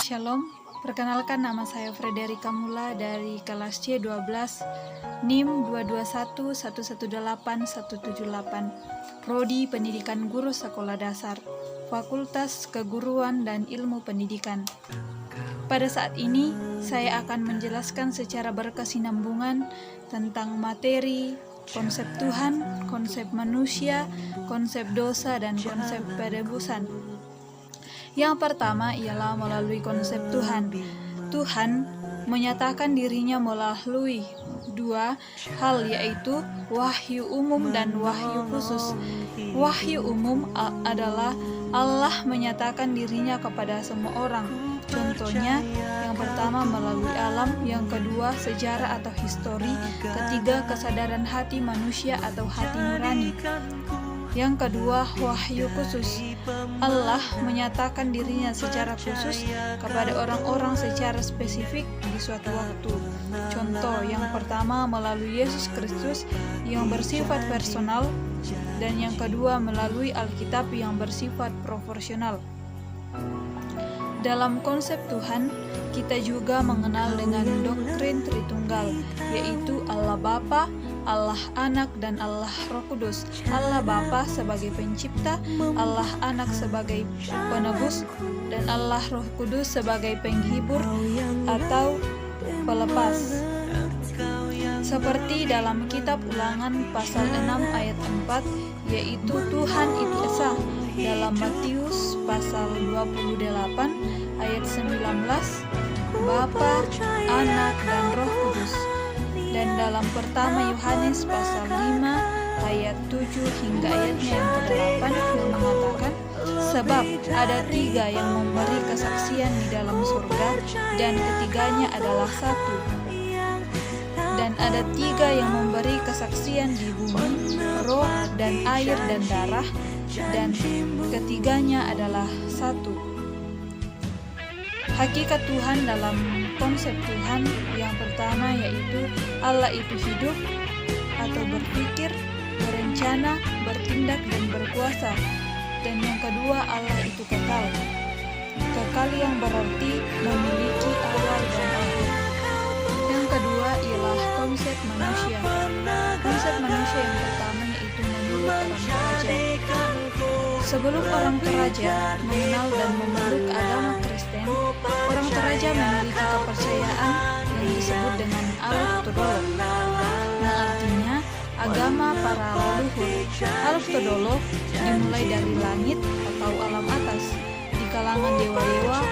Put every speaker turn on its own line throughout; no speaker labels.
Shalom, perkenalkan nama saya Frederika Mula dari kelas C12 NIM 221118178, Prodi Pendidikan Guru Sekolah Dasar, Fakultas Keguruan dan Ilmu Pendidikan. Pada saat ini, saya akan menjelaskan secara berkesinambungan tentang materi, konsep Tuhan, konsep manusia, konsep dosa, dan konsep penebusan. Yang pertama ialah melalui konsep Tuhan. Tuhan menyatakan dirinya melalui dua hal, yaitu wahyu umum dan wahyu khusus. Wahyu umum adalah Allah menyatakan dirinya kepada semua orang. Contohnya, yang pertama melalui alam, yang kedua sejarah atau histori, ketiga kesadaran hati manusia atau hati nurani. Yang kedua, wahyu khusus. Allah menyatakan dirinya secara khusus kepada orang-orang secara spesifik di suatu waktu. Contoh, yang pertama melalui Yesus Kristus yang bersifat personal, dan yang kedua melalui Alkitab yang bersifat proporsional. Dalam konsep Tuhan, kita juga mengenal dengan doktrin Tritunggal, yaitu Allah Bapa, Allah Anak, dan Allah Roh Kudus. Allah Bapa sebagai pencipta, Allah Anak sebagai penebus, dan Allah Roh Kudus sebagai penghibur atau pelepas. Seperti dalam kitab Ulangan pasal 6 ayat 4, yaitu Tuhan itu Esa. Dalam Matius pasal 28 ayat 19, Bapa, Anak, dan Roh Kudus. Dan dalam pertama Yohanes pasal 5 ayat 7 hingga ayatnya yang ke-8 yang mengatakan, sebab ada tiga yang memberi kesaksian di dalam surga, dan ketiganya adalah satu. Dan ada tiga yang memberi kesaksian di bumi, roh dan air dan darah, dan ketiganya adalah satu. Hakikat Tuhan dalam konsep Tuhan yang pertama yaitu Allah itu hidup atau berpikir, berencana, bertindak, dan berkuasa. Dan yang kedua, Allah itu kekal. Kekal yang berarti memiliki awal dan akhir. Yang kedua ialah konsep manusia. Konsep manusia yang pertama yaitu menurut orang Toraja. Sebelum orang Toraja mengenal dan memeluk agama Kristen, orang Toraja memiliki kepercayaan yang disebut dengan Aluk Todolo, yang artinya agama para leluhur. Aluk Todolo dimulai dari langit atau alam atas, di kalangan dewa-dewa,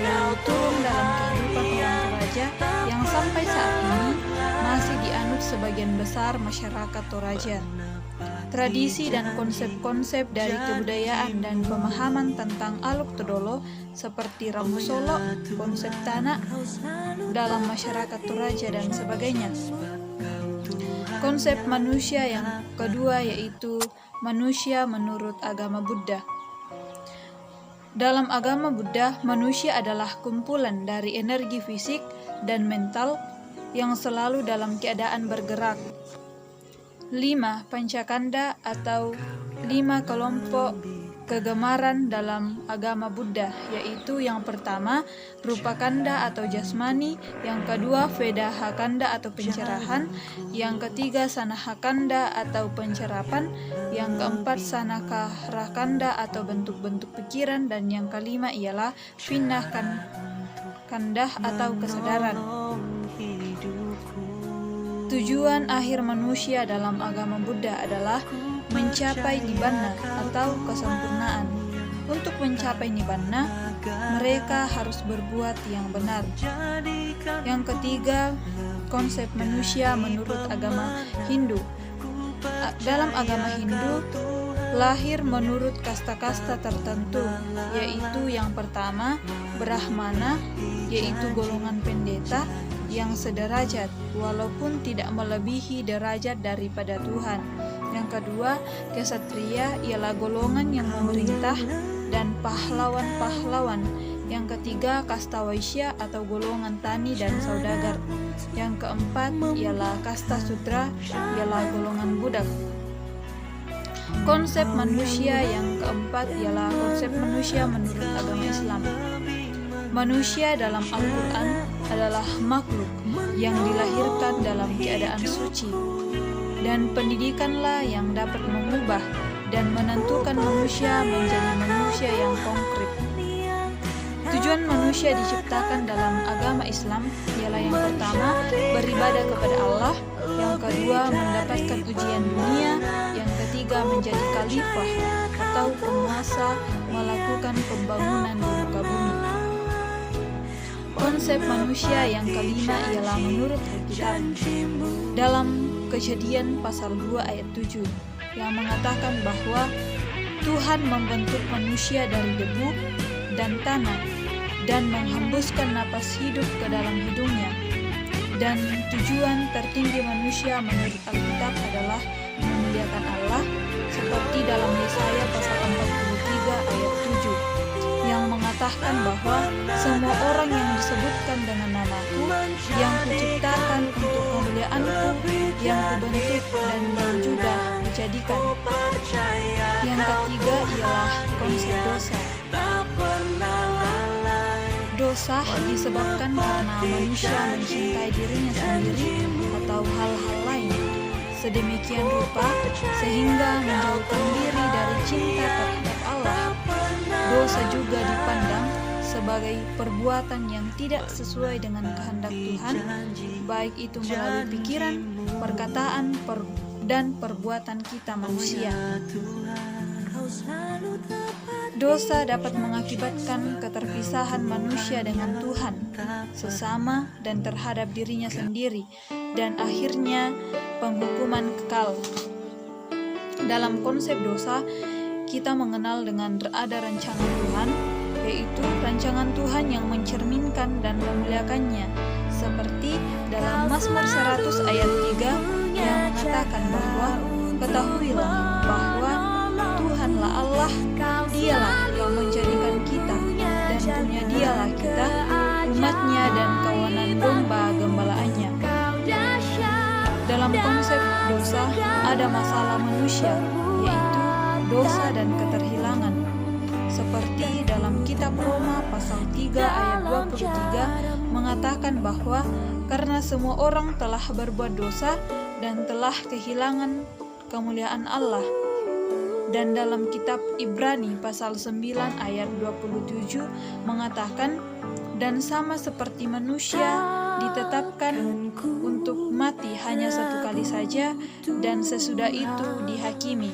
lalu turun dalam kehidupan orang Toraja yang sampai saat ini masih dianut sebagian besar masyarakat Toraja. Tradisi dan konsep-konsep dari kebudayaan dan pemahaman tentang Aluk Todolo seperti Ramu Solo, konsep tanah dalam masyarakat Toraja, dan sebagainya. Konsep manusia yang kedua yaitu manusia menurut agama Buddha. Dalam agama Buddha, manusia adalah kumpulan dari energi fisik dan mental yang selalu dalam keadaan bergerak. 5 pancakanda atau 5 kelompok kegemaran dalam agama Buddha, yaitu yang pertama rupa kanda atau jasmani, yang kedua vedaha kanda atau pencerahan, yang ketiga sanaha kanda atau pencerapan, yang keempat sanakara kanda atau bentuk-bentuk pikiran, dan yang kelima ialah vinah kanda atau kesadaran. Tujuan akhir manusia dalam agama Buddha adalah mencapai nibbana atau kesempurnaan. Untuk mencapai nibbana, mereka harus berbuat yang benar. Yang ketiga, konsep manusia menurut agama Hindu. Dalam agama Hindu, lahir menurut kasta-kasta tertentu, yaitu yang pertama, Brahmana, yaitu golongan pendeta yang sederajat walaupun tidak melebihi derajat daripada Tuhan. Yang kedua, Ksatria ialah golongan yang memerintah dan pahlawan-pahlawan. Yang ketiga, kasta Waisya atau golongan tani dan saudagar. Yang keempat ialah kasta Sudra, ialah golongan budak. Konsep manusia yang keempat ialah konsep manusia menurut agama Islam. Manusia dalam Al-Quran adalah makhluk yang dilahirkan dalam keadaan suci, dan pendidikanlah yang dapat mengubah dan menentukan manusia menjadi manusia yang konkret. Tujuan manusia diciptakan dalam agama Islam ialah yang pertama, beribadah kepada Allah, yang kedua, mendapatkan ujian dunia, yang ketiga, menjadi khalifah atau penguasa melakukan pembangunan di muka bumi. Konsep manusia yang kelima ialah menurut Alkitab dalam Kejadian pasal 2 ayat 7 yang mengatakan bahwa Tuhan membentuk manusia dari debu dan tanah dan menghembuskan napas hidup ke dalam hidungnya. Dan tujuan tertinggi manusia menurut Alkitab adalah memuliakan Allah, seperti dalam Yesaya pasal 43 ayat 7 yang mengatakan bahwa semua orang yang disebutkan dengan namaku, yang kuciptakan untuk kemuliaanku, yang kubentuk dan yang juga dijadikan. Yang ketiga ialah konsep dosa. Dosa disebabkan karena manusia mencintai dirinya sendiri atau hal-hal lain sedemikian rupa sehingga menjauhkan diri dari cinta terhadap Allah. Dosa juga dipandang sebagai perbuatan yang tidak sesuai dengan kehendak Tuhan, baik itu melalui pikiran, perkataan, dan perbuatan kita manusia. Dosa dapat mengakibatkan keterpisahan manusia dengan Tuhan, sesama, dan terhadap dirinya sendiri, dan akhirnya penghukuman kekal. Dalam konsep dosa, kita mengenal dengan ada rancangan Tuhan, yaitu rancangan Tuhan yang mencerminkan dan memuliakannya, seperti dalam Mazmur 100 ayat 3 yang mengatakan bahwa ketahuilah bahwa Tuhanlah Allah, dialah yang menjadikan kita, dan punya dialah kita, umatnya dan kawanan domba gembalaannya. Dalam konsep dosa ada masalah manusia, yaitu dosa dan keterhilangan. Seperti dalam kitab Roma pasal 3 ayat 23 mengatakan bahwa karena semua orang telah berbuat dosa dan telah kehilangan kemuliaan Allah. Dan dalam kitab Ibrani pasal 9 ayat 27 mengatakan, dan sama seperti manusia ditetapkan untuk mati hanya satu kali saja dan sesudah itu dihakimi.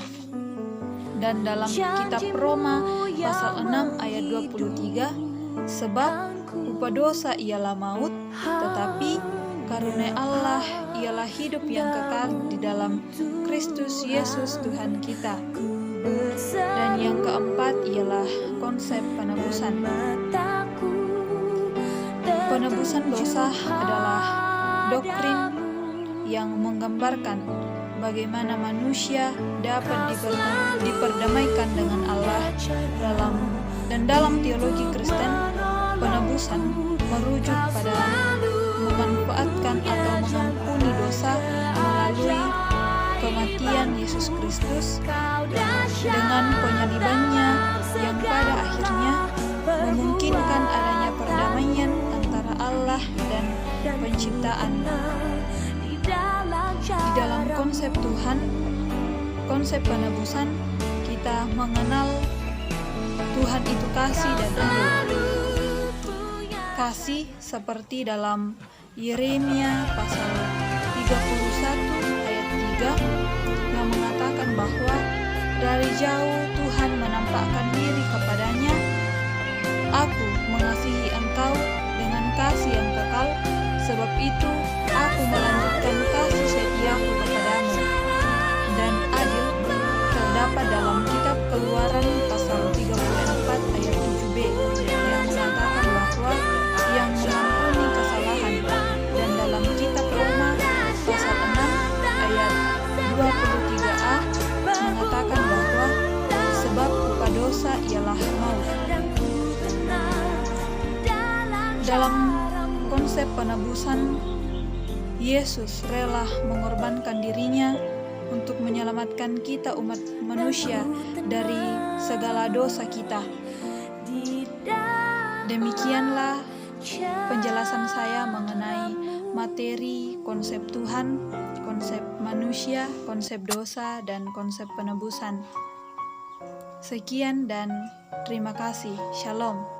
Dan dalam kitab Roma pasal 6 ayat 23, sebab upah dosa ialah maut, tetapi karunia Allah ialah hidup yang kekal di dalam Kristus Yesus Tuhan kita. Dan yang keempat ialah konsep penebusan. Penebusan dosa adalah doktrin yang menggambarkan bagaimana manusia dapat diperdamaikan dengan Allah dalam teologi Kristen. Penebusan merujuk pada memanfaatkan atau mengampuni dosa melalui kematian Yesus Kristus dengan penyalibannya yang pada akhirnya memungkinkan adanya perdamaian antara Allah dan penciptaan. Di dalam konsep Tuhan, konsep penebusan, kita mengenal Tuhan itu kasih dan adil. Kasih seperti dalam Yeremia pasal 31 ayat 3 yang mengatakan bahwa dari jauh Tuhan menampakkan diri kepadanya, aku mengasihi engkau dengan kasih yang kekal, sebab itu aku melanjutkan kasih setiaku kepadamu. Dan adil terdapat dalam kitab Keluaran pasal 34 ayat 7b yang mengatakan bahwa yang mengampuni kesalahan. Dan dalam kitab Roma pasal 6 ayat 23a mengatakan bahwa sebab upah dosa ialah maut. Dalam konsep penebusan, Yesus rela mengorbankan dirinya untuk menyelamatkan kita umat manusia dari segala dosa kita. Demikianlah penjelasan saya mengenai materi konsep Tuhan, konsep manusia, konsep dosa, dan konsep penebusan. Sekian dan terima kasih. Shalom.